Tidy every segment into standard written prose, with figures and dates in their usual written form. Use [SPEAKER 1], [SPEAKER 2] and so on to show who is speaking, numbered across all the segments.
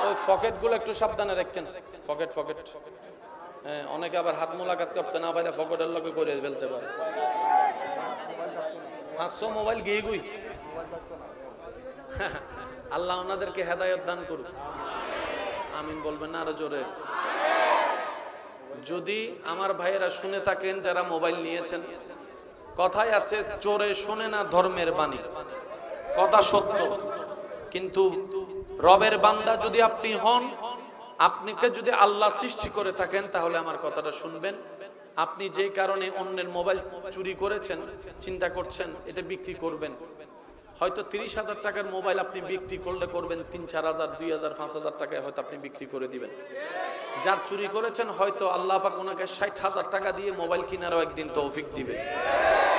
[SPEAKER 1] ওই পকেট গুলো একটু সাবধানে রাখেন, পকেট পকেট। হ্যাঁ, অনেকে আবার হাত মোলাকাত করতে না পারে পকেটের লগে করে ফেলতে পারে। 500 মোবাইল গিয়ে গুই। আল্লাহ ওনাদেরকে হেদায়েত দান করুক, আমিন বলবেন না আরো জোরে? যদি আমার ভাইয়েরা শুনে থাকেন যারা মোবাইল নিয়েছেন, কথায় আছে চোরে শোনে না ধর্মের বাণী, কথা সত্য। কিন্তু রবের বান্দা যদি আপনি হন, আপনাকে যদি আল্লাহ সৃষ্টি করে থাকেন, তাহলে আমার কথাটা শুনবেন। আপনি যে কারণে অন্যের মোবাইল চুরি করেছেন, চিন্তা করছেন এটা বিক্রি করবেন, হয়তো 30,000 টাকার মোবাইল আপনি বিক্রি করলে করবেন 3-4,000, 2,000, 5,000 টাকায় হয়তো আপনি বিক্রি করে দিবেন। যার চুরি করেছেন হয়তো আল্লাহ পাক ওনাকে 60,000 টাকা দিয়ে মোবাইল কেনারও একদিন তৌফিক দিবে।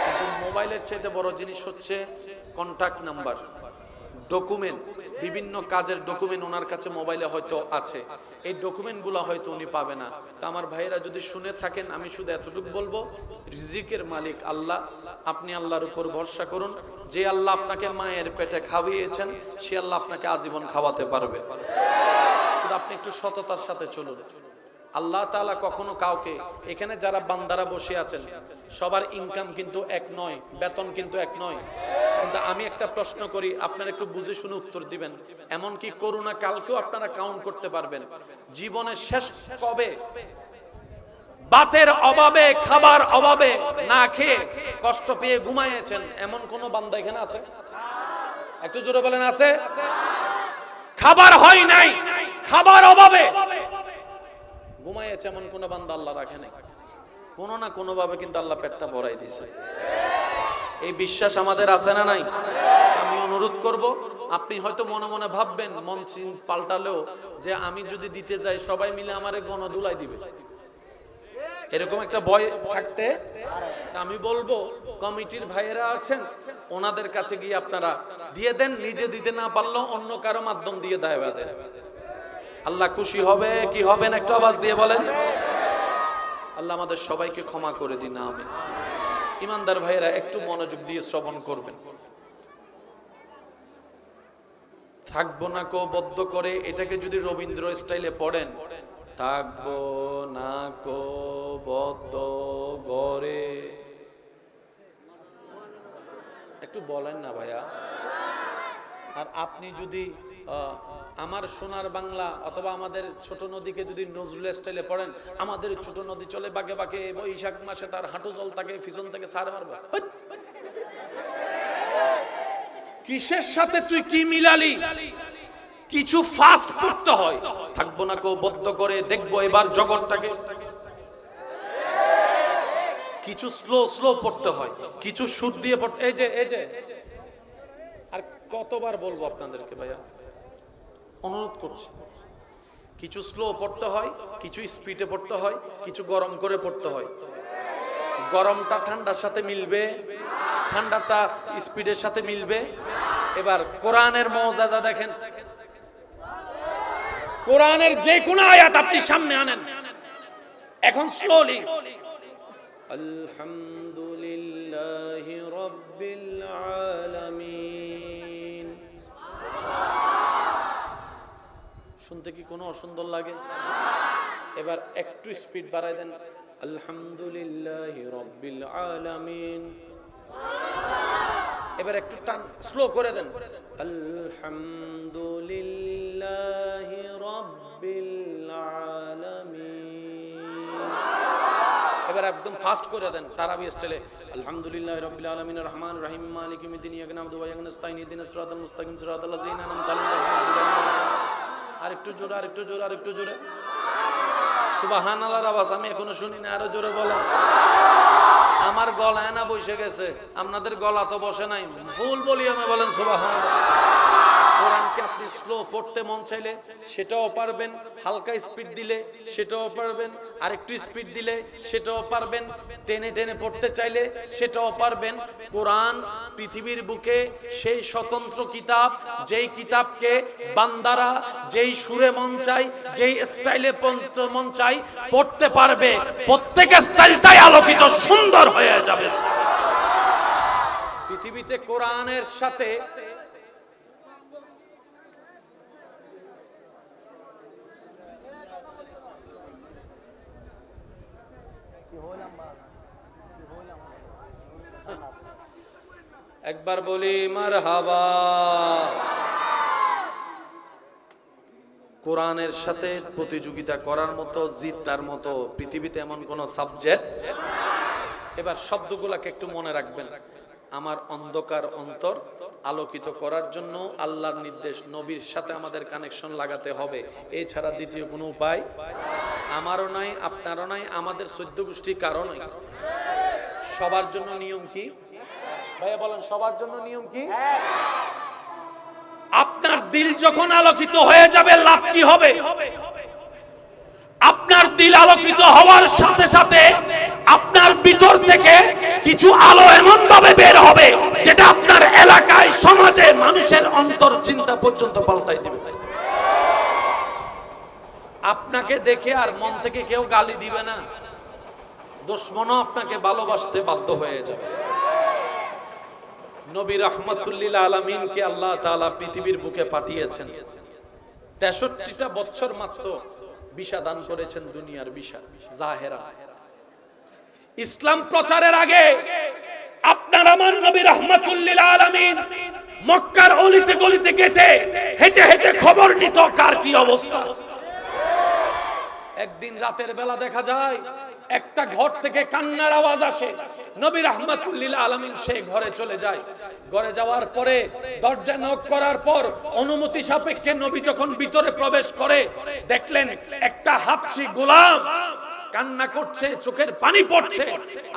[SPEAKER 1] কিন্তু মোবাইলের চাইতে বড় জিনিস হচ্ছে কন্টাক্ট নাম্বার, ডকুমেন্ট, বিভিন্ন কাজের ডকুমেন্ট ওনার কাছে মোবাইলে হয়তো আছে, এই ডকুমেন্টগুলো হয়তো উনি পাবে না। তা আমার ভাইয়েরা যদি শুনে থাকেন, আমি শুধু এতটুকু বলবো, রিজিকের মালিক আল্লাহ, আপনি আল্লাহর উপর ভরসা করুন। যে আল্লাহ আপনাকে মায়ের পেটে খাওয়িয়েছেন, সে আল্লাহ আপনাকে আজীবন খাওয়াতে পারবে। শুধু আপনি একটু সততার সাথে চলুন। আল্লাহ তাআলা কখনো কাউকে, এখানে যারা বান্দারা বসে আছেন সবার ইনকাম কিন্তু এক নয়, বেতন কিন্তু এক নয়। কিন্তু আমি একটা প্রশ্ন করি, আপনারা একটু বুঝে শুনে উত্তর দিবেন। এমনকি করোনা কালকেও আপনারা কাউন্ট করতে পারবেন, জীবনের শেষ কবে বাতের অভাবে, খাবার অভাবে, না খেয়ে কষ্ট পেয়ে ঘুমাইয়েছেন, এমন কোন বান্দা এখানে আছে? একটু জোরে বলেন, আছে? খাবার হয় নাই, খাবার অভাবে ঘুমাইয়েছে, এমন কোন বান্দা আল্লাহ রাখে নাই? কোনো না কোনো ভাবে কিন্তু আল্লাহ পেটটা ভরাই দিছে। এই বিশ্বাস আমাদের আছে না নাই? আমি অনুরোধ করব, আপনি হয়তো মনে মনে ভাববেন, মন পাল্টালেও, যে আমি যদি দিতে যাই সবাই মিলে আমারে গণধুলাই দিবে, এরকম একটা ভয় থাকতে, আমি বলবো কমিটির ভাইয়েরা আছেন, ওনাদের কাছে গিয়ে আপনারা দিয়ে দেন। নিজে দিতে না পারলেও অন্য কারো মাধ্যম দিয়ে দেয় দেন। আল্লাহ খুশি হবে কি হবেন একটু আওয়াজ দিয়ে বলেন। আল্লাহ আমাদের সবাইকে ক্ষমা করে দিন, আমিন। ইমানদার ভাইয়েরা একটু মনোযোগ দিয়ে শ্রবণ করবেন। থাকবো না কো বদ্ধ করে, এটাকে যদি রবীন্দ্র স্টাইলে পড়েন, থাকবো না কো বদ্ধ করে, একটু বলেন না ভাইয়া। আর আপনি যদি আমার সোনার বাংলা অথবা আমাদের ছোট নদীকে যদি নজরুল স্টাইলে পড়েন, আমাদের ছোট নদী চলে বাঁকে বাঁকে, বৈশাখ মাসে তার হাঁটু জল থাকে, পিছন থেকে সার মারবা। কিসের সাথে তুই কি মিলালি? কিছু ফাস্ট পড়তে হয়। থাকবো না কো বদ্ধ করে, দেখবো এবার জগৎটাকে। কিছু স্লো স্লো পড়তে হয়, কিছু সুর দিয়ে পড়তে। এই যে আর কতবার বলবো আপনাদেরকে ভাইয়া, অনুরোধ করছি, কিছু স্লো পড়তে হয়, কিছু স্পিডে পড়তে হয়, কিছু গরম করে পড়তে হয়। গরমটা ঠান্ডার সাথে মিলবে, ঠান্ডাটা স্পিডের সাথে মিলবে। এবার কোরআনের মুআজিজা দেখেন, কোরআনের যে কোন আয়াত আপনি সামনে আনেন, এখন স্লোলি আলহামদুলিল্লাহি রাব্বিল আলামিন, শুনতে কি কোনো অসুন্দর লাগে? এবার একটু স্পিড বাড়াই দেন, আলহামদুলিল্লাহি রাব্বিল আলামিন। এবার একটু টান স্লো করে দেন, আলহামদুলিল্লাহি রাব্বিল আলামিন। এবার একদম ফাস্ট করে দেন তারাবি স্টাইলে, আলহামদুলিল্লাহি রাব্বিল আলামিন আর রহমানির রহিম মালিকি ইয়াউমিদ্দিন ইয়্যাকা না'বুদু ওয়া ইয়্যাকা নাস্তাঈন ইহদিনাস সিরাতাল মুস্তাকিম সিরাতাল লাযিনা আন'আমতা আলাইহিম। আর একটু জোরে, আর একটু জোরে, আর একটু জোরে। সুবহানাল্লাহর আওয়াজ আমি এখনো শুনি না, আরো জোরে বলেন। আমার গলায় না বসে গেছে, আপনাদের গলা তো বসে নাই, ফুল ভলিউমে বলেন সুবহানাল্লাহ। কোরআনকে আপনি স্লো পড়তে মন চাইলে সেটাও পারবেন, হালকা স্পিড দিলে সেটাও পারবেন, আর একটু স্পিড দিলে সেটাও পারবেন, টেনে টেনে পড়তে চাইলে সেটাও পারবেন। কোরআন পৃথিবীর বুকে সেই স্বতন্ত্র কিতাব, যেই কিতাবকে বান্দারা যেই সুরে মন চাই, যেই স্টাইলে মন চাই পড়তে পারবে, প্রত্যেক স্টাইলটাই আলোকিত সুন্দর হয়ে যাবে। পৃথিবীতে কোরআনের সাথে একবার বলি মারহাবা। কোরআনের সাথে প্রতিযোগিতা করার মতো, জিতার মতো পৃথিবীতে এমন কোন সাবজেক্ট। এবার শব্দগুলোকে একটু মনে রাখবেন। আমার অন্ধকার অন্তর আলোকিত করার জন্য আল্লাহর নির্দেশ, নবীর সাথে আমাদের কানেকশন লাগাতে হবে, এছাড়া দ্বিতীয় কোনো উপায় আমারও নাই, আপনারও নাই, আমাদের 14 গোষ্ঠী কারো নাই। সবার জন্য নিয়ম কি ভাইয়া বলেন? সবার জন্য নিয়ম কি? আপনার দিল যখন আলোকিত হয়ে যাবে, লাভ কি হবে? আপনার দিল আলোকিত হওয়ার সাথে সাথে আপনার ভিতর থেকে কিছু আলো এমন ভাবে বের হবে যেটা আপনার এলাকায়, সমাজে, মানুষের অন্তর চিন্তা পর্যন্ত পাল্টাই দিবে। আপনাকে দেখে আর মন থেকে কেউ গালি দিবে না, দুশমনও আপনাকে ভালোবাসতে বাধ্য হয়ে যাবে। নবী রাহমাতুল্লিল আলামিনকে আল্লাহ তাআলা পৃথিবীর বুকে পাঠিয়েছেন, 63টা বছর মাত্র ভিসা দান করেছেন, দুনিয়ার ভিসা জাহেরা। ইসলাম প্রচারের আগে আপনার আমার নবী রাহমাতুল্লিল আলামিন মক্কার অলিতে গলিতে গেটে হেঁটে হেঁটে খবর নিত কার কি অবস্থা। একদিন রাতের বেলা দেখা যায় একটা ঘর থেকে কান্নার আওয়াজ আসে। নবী রাহমাতুল্লিল আলামিন সেই ঘরে চলে যায়। ঘরে যাওয়ার পরে দরজা নক করার পর অনুমতি সাপেক্ষে নবী যখন ভিতরে প্রবেশ করে, দেখলেন একটা হাবশী গোলাম কান্না করছে, চোখের পানি পড়ছে,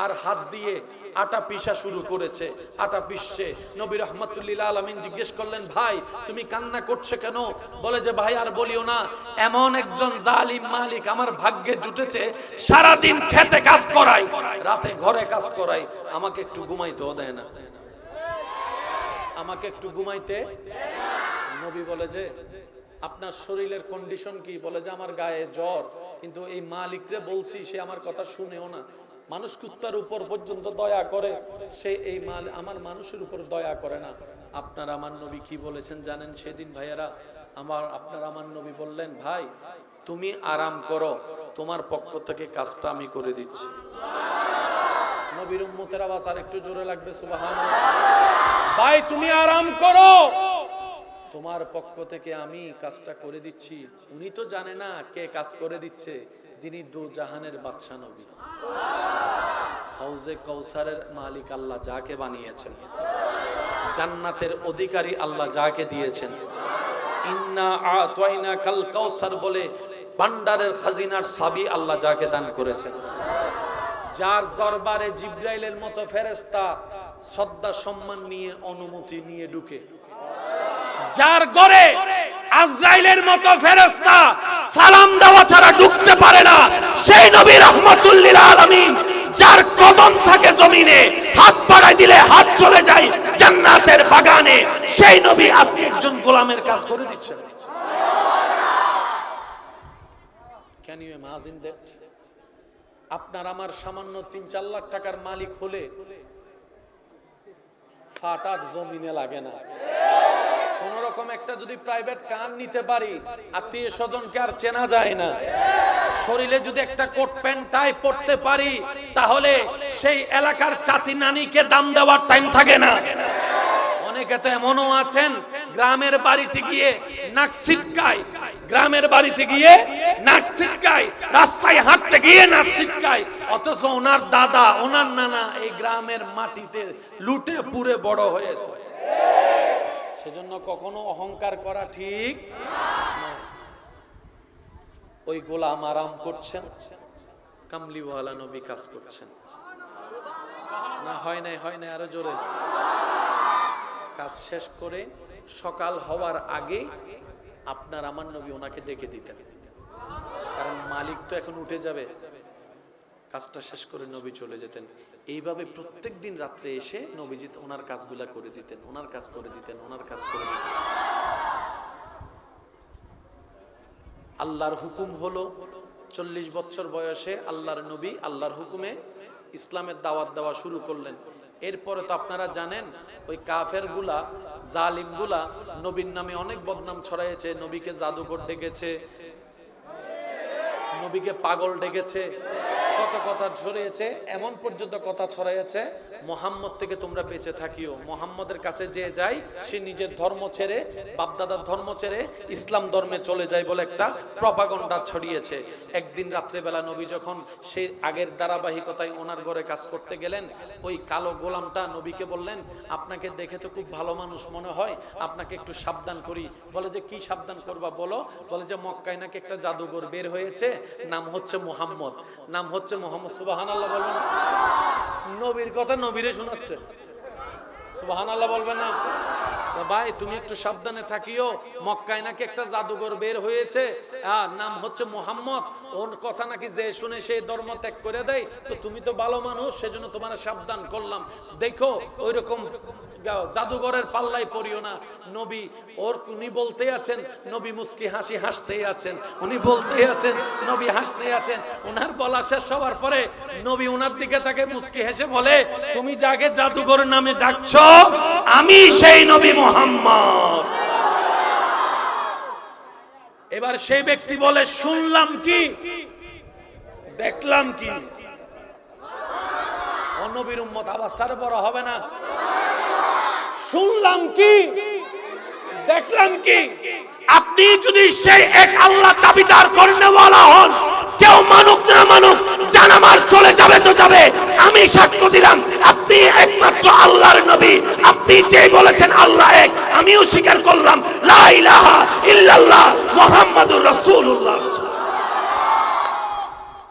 [SPEAKER 1] আর হাত দিয়ে আটা পিষা শুরু করেছে, আটা পিষছে। নবী রাহমাতুল্লিল আলামিন জিজ্ঞেস করলেন, ভাই তুমি কান্না করছো কেন? বলে যে ভাই আর বলিও না, এমন একজন জালিম মালিক আমার ভাগ্যে জুটেছে, সারা দিন খেতে কাজ করায়, রাতে ঘরে কাজ করায়, আমাকে একটু ঘুমাইতেও দেয় না, আমাকে একটু ঘুমাইতে। নবী বলে যে আপনার শরীরের কন্ডিশন কি? বলে যে আমার গায়ে জ্বর, কিন্তু এই মালিকরে বলছি, সে আমার কথা শুনেও না। মানুষ কুত্তার উপর পর্যন্ত দয়া করে, সে এই আমার মানুষের উপর দয়া করে না। আপনার আমার নবী কি বলেছেন জানেন সেদিন ভাইয়েরা? আপনার আমার নবী বললেন, ভাই তুমি আরাম করো, তোমার পক্ষ থেকে কাজটা আমি করে দিচ্ছি। নবীর উম্মতের আওয়াজ আর একটু জোরে লাগবে সুবহানাল্লাহ। ভাই তুমি আরাম করো, তোমার পক্ষ থেকে আমি কাজটা করে দিচ্ছি। উনি তো জানে না কে কাজ করে দিচ্ছে, যিনি দু জাহানের বাদশা নবী, হাউজে কাউসারের মালিক আল্লাহ যাকে বানিয়েছেন, জান্নাতের অধিকারী আল্লাহ যাকে দিয়েছেন, ইন্না আতাইনা কাল কাউসার বলে ভান্ডারের খাজিনার চাবি আল্লাহ যাকে দান করেছেন, যার দরবারে জিবরাইলের মতো ফেরেশতা শ্রদ্ধা সম্মান নিয়ে অনুমতি নিয়ে ঢুকে, যার ঘরে আজরাইলের মতো ফেরেশতা সালাম দেওয়া ছাড়া ঢুকতে পারে না, সেই নবী রাহমাতুল্লিল আলামিন, যার কদম থাকে জমিনে, হাত বাড়াই দিলে হাত চলে যায় জান্নাতের বাগানে, সেই নবী আজকে একজন গোলামের কাজ করে দিচ্ছেন। Can you imagine that? আপনার আমার সামান্য 3-4 লাখ টাকার মালিক হলে ফাটার জমিনে লাগে না। কোন রকম একটা যদি প্রাইভেট কার নিতে পারি, আত্মীয় স্বজনকে আর চেনা যায় না। শরীরে যদি একটা কোট প্যান্ট টাই পরতে পারি, তাহলে সেই এলাকার চাচি নানিকে দাম দেওয়ার টাইম থাকে না। অনেকে তো এমনও আছেন, গ্রামের বাড়িতে গিয়ে নাক ছিটকায়, গ্রামের বাড়িতে গিয়ে নাক ছিটকায়, রাস্তায় হাঁটতে গিয়ে নাক ছিটকায়, অথচ ওনার দাদা, ওনার নানা এই গ্রামের মাটিতে লুটে পুড়ে বড় হয়েছে। সেজন্য কখনো অহংকার করা ঠিক না। ওই গোলাম আরাম করছেন, কামলিওয়ালা নবী কাজ করছেন। না হয় নাই, হয় নাই, আরো জোরে। কাজ শেষ করে সকাল হওয়ার আগে আপনার আমার নবী ওনাকে ডেকে দিতেন, কারণ মালিক তো এখন উঠে যাবে। কাজটা শেষ করে নবী চলে যেতেন। এইভাবে প্রত্যেক দিন রাত্রে এসে নবীজি ওনার কাজগুলা করে দিতেন, ওনার কাজ করে দিতেন, ওনার কাজ করে দিতেন। আল্লাহর হুকুম হলো 40 বছর বয়সে আল্লাহর নবী আল্লাহর হুকুমে ইসলামের দাওয়াত দেওয়া শুরু করলেন। এরপরে তো আপনারা জানেন ওই কাফের গুলা, জালিম গুলা নবীর নামে অনেক বদনাম ছড়াইছে। নবীকে জাদুকর ডেকেছে, নবীকে পাগল ডেকেছে, কত কথা ছড়িয়েছে, এমন পর্যন্ত কথা ছড়াইছে মুহাম্মদ থেকে তোমরা বেঁচে থাকিও। মুহাম্মদের কাছে যে যায় সে নিজের ধর্ম ছেড়ে, বাপদাদার ধর্ম ছেড়ে ইসলাম ধর্মে চলে যায় বলে একটা প্রপাগন্ডা ছড়িয়েছে। একদিন রাত্রেবেলা নবী যখন সেই আগের ধারাবাহিকতায় ওনার ঘরে কাজ করতে গেলেন, ওই কালো গোলামটা নবীকে বললেন, আপনাকে দেখে তো খুব ভালো মানুষ মনে হয়, আপনাকে একটু সাবধান করি। বলে যে কি সাবধান করবা বলো? বলে যে মক্কায় নাকি একটা জাদুঘর বের হয়েছে, নাম হচ্ছে মুহাম্মদ, নাম হচ্ছে মুহাম্মদ। সুবহানাল্লাহ বলবেন? নবীর কথা নবীরে শোনাচ্ছে, সুবহানাল্লাহ বলবেন না? ভাই তুমি একটু সাবধানে থাকিও, মক্কায় নাকি একটা জাদুঘর বের হয়েছে, নাম হচ্ছে মুহাম্মদ, ওর কথা নাকি যে শুনে সেই ধর্ম ত্যাগ করে দেয়, তো তুমি তো ভালো মানুষ, সেজন্য তোমার সাবধান করলাম। দেখো ওইরকম জাদুঘরের পাল্লায় পড়িও না। নবী উনি বলতে আছেন, নবী মুস্কি হাসি হাসতেই আছেন, উনি বলতে আছেন, নবী হাসতে আছেন। ওনার বলা শেষ হওয়ার পরে নবী ওনার দিকে তাকে মুস্কি হেসে বলে, তুমি যাকে জাদুঘরের নামে ডাকছো আমি সেই নবী মুহাম্মদ। এবার সেই ব্যক্তি বলে, শুনলাম কি, দেখলাম কি? ও নবীর উম্মত, আওয়াজটার বড় হবে না? শুনলাম কি, দেখলাম কি? আপনি যদি সেই এক আল্লাহ দাবিদার করনেওয়ালা হন, কেউ মানুক না মানুক, জান আমার চলে যাবে তো যাবে, আমি সাক্ষ্য দিলাম আপনি একমাত্র আল্লাহর নবী। আপনি যে বলেছেন আল্লাহ এক, আমিও স্বীকার করলাম লা ইলাহা ইল্লাল্লাহ মুহাম্মাদুর রাসূলুল্লাহ।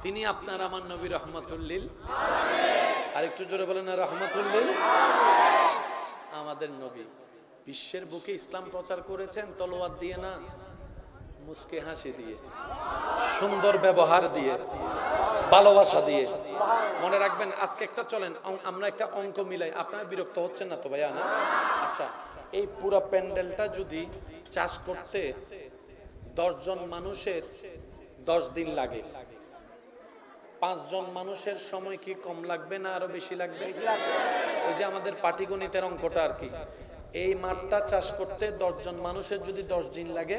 [SPEAKER 1] তিনি আপনার আমার নবী রহমাতুল লিল আলামিন। আর একটু জোরে বলেন না, রহমাতুল লিল আলামিন। আমাদের নবী বিশ্বের বুকে ইসলাম প্রচার করেছেন তলোয়ার দিয়ে না, মুস্কে হাসি দিয়ে, সুন্দর ব্যবহার দিয়ে, ভালোবাসা দিয়ে। মনে রাখবেন, আজকে একটা চলেন আমরা একটা অঙ্ক মিলাই। আপনারা বিরক্ত হচ্ছেন না তো ভাইয়া? না? আচ্ছা, এই পুরো প্যান্ডেলটা যদি চাষ করতে 10 জন মানুষের 10 দিন লাগে, 5 জন মানুষের সময় কি কম লাগবে না আরো বেশি লাগবে? ওই যে আমাদের পাটিগণিতের অঙ্কটা আর কি। এই মাঠটা চাষ করতে 10 জন মানুষের যদি 10 দিন লাগে,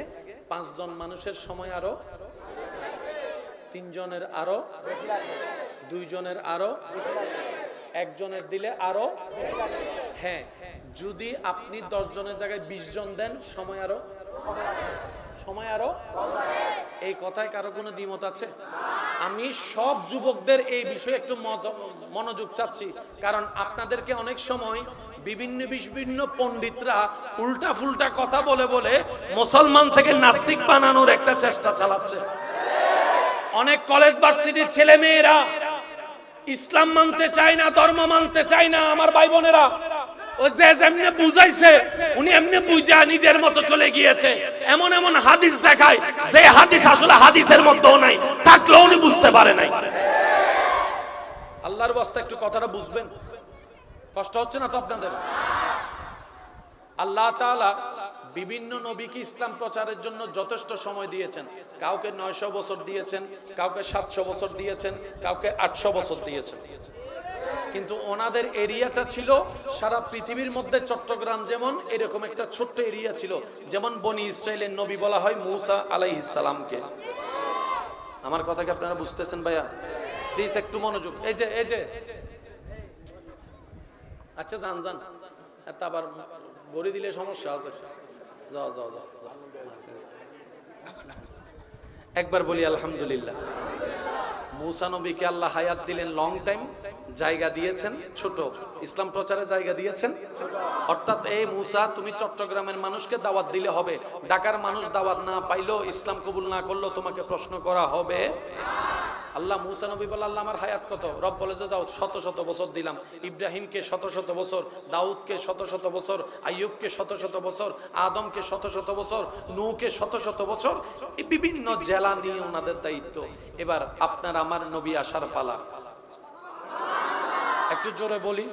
[SPEAKER 1] 5 জন মানুষের সময় আরো, 3 জনের আরো, 2 জনের আরো, 1 জনের দিলে আরো। হ্যাঁ, যদি আপনি 10 জনের জায়গায় 20 জন দেন, সময় আরো, সময় আরো। এই কথায় কারো কোনো দ্বিমত আছে? আমি সব যুবকদের এই বিষয়ে একটু মনোযোগ চাচ্ছি, কারণ আপনাদেরকে অনেক সময় বিভিন্ন পণ্ডিতরা উল্টা ফুলটা কথা বলে বলে মুসলমান থেকে নাস্তিক বানানোর একটা চেষ্টা চালাচ্ছে। অনেক কলেজ ভার্সিটির ছেলে মেয়েরা ইসলাম মানতে চায় না, ধর্ম মানতে চায় না। আমার ভাই বোনেরা, ও যে যেমনে বুঝাইছে উনি এমনি বুঝা নিজের মতো চলে গিয়েছে। এমন এমন হাদিস দেখায় যে হাদিস আসলে হাদিসের মধ্যেও নাই, থাকলেও উনি বুঝতে পারে নাই। আল্লাহর ওয়াস্তে একটু কথাটা বুঝবেন, কষ্ট হচ্ছে না তো আপনাদের? আল্লাহ তাআলা বিভিন্ন নবীকে ইসলাম প্রচারের জন্য যথেষ্ট সময় দিয়েছেন। কাউকে 900 বছর দিয়েছেন, কাউকে 700 বছর দিয়েছেন, কাউকে 800 বছর দিয়েছেন। কিন্তু ওনাদের এরিয়াটা ছিল সারা পৃথিবীর মধ্যে চট্টগ্রাম যেমন এরকম একটা ছোট্ট এরিয়া ছিল। যেমন বনি ইসরাইলের নবী বলা হয় মুসা আলাইহিস সালামকে। আমার কথা কি আপনারা বুঝতেছেন ভাইয়া? প্লিজ একটু মনোযোগ। এই যে আচ্ছা যান যান, এত আবার গড়ি দিলে সমস্যা আছে। যাও যাও যাও। একবার বলি আলহামদুলিল্লাহ। মুসা নবীকে আল্লাহ হায়াত দিলেন, লং টাইম, জায়গা দিয়েছেন ছোট, ইসলাম প্রচারে জায়গা দিয়েছেন। অর্থাৎ এই মুসা, তুমি চট্টগ্রামের মানুষকে দাওয়াত দিলে হবে, ঢাকার মানুষ দাওয়াত না পাইলো, ইসলাম কবুল না করলো, তোমাকে প্রশ্ন করা হবে। আল্লাহ মুসা নবী বলে, আল্লাহ আমার হায়াত কত? রব বলে যে যাও, 100 বছর দিলাম। ইব্রাহিমকে 100 বছর, দাউদকে 100 বছর, আইয়ুবকে 100 বছর, আদমকে 100 বছর, নূহকে 100 বছর। এই বিভিন্ন জেলা নিয়ে ওনাদের দায়িত্ব। এবার আপনার আমার নবী আসার পালা। একটু জোরে বলি,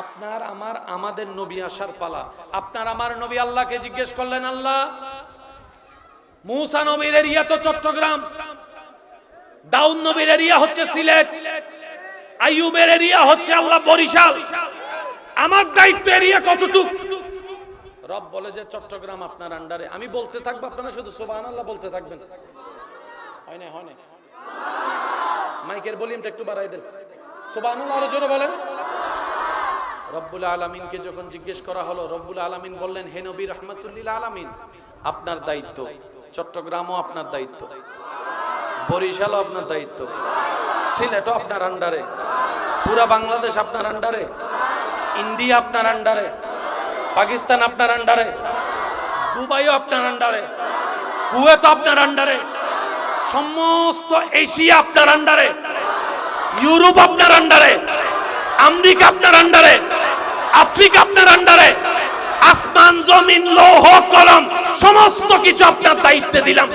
[SPEAKER 1] আপনার আমার আমাদের নবী আসার পালা। আপনার আমার নবী আল্লাহকে জিজ্ঞেস করলেন, আল্লাহ মুসা নবীর এরিয়া তো চট্টগ্রাম, দাউদ নবীর এরিয়া হচ্ছে সিলেট, আইয়ুবের এরিয়া হচ্ছে আল্লাহ বরিশাল, আমার দায়িত্ব এরিয়া কতটুকু? রব বলে যে চট্টগ্রাম আপনার আন্ডারে। আমি বলতে থাকবো, আপনারা শুধু সুবহানাল্লাহ বলতে থাকবেন। হয় না? মাইকের ভলিউমটা একটু বাড়াই দেন, সুবহানাল্লাহ আরো জোরে বলেন। রব্বুল আলামিনকে যখন জিজ্ঞেস করা হলো, রব্বুল আলামিন বললেন, হে নবী রাহমাতুল লিল আলামিন, আপনার দায়িত্ব, চট্টগ্রামও আপনার দায়িত্ব, বরিশালও আপনার দায়িত্ব, সিলেটও আপনার আন্ডারে, পুরা বাংলাদেশ আপনার আন্ডারে, ইন্ডিয়া আপনার আন্ডারে, পাকিস্তান আপনার আন্ডারে, দুবাইও আপনার আন্ডারে, কুয়েত আপনার আন্ডারে, সমস্ত এশিয়া আপনার আন্ডারে, ইউরোপ আপনার আন্ডারে, আমেরিকা আপনার আন্ডারে, আফ্রিকা আপনার আন্ডারে, আসমান জমিন লৌহ কলম সমস্ত কিছু আপনার দায়িত্বে দিলাম।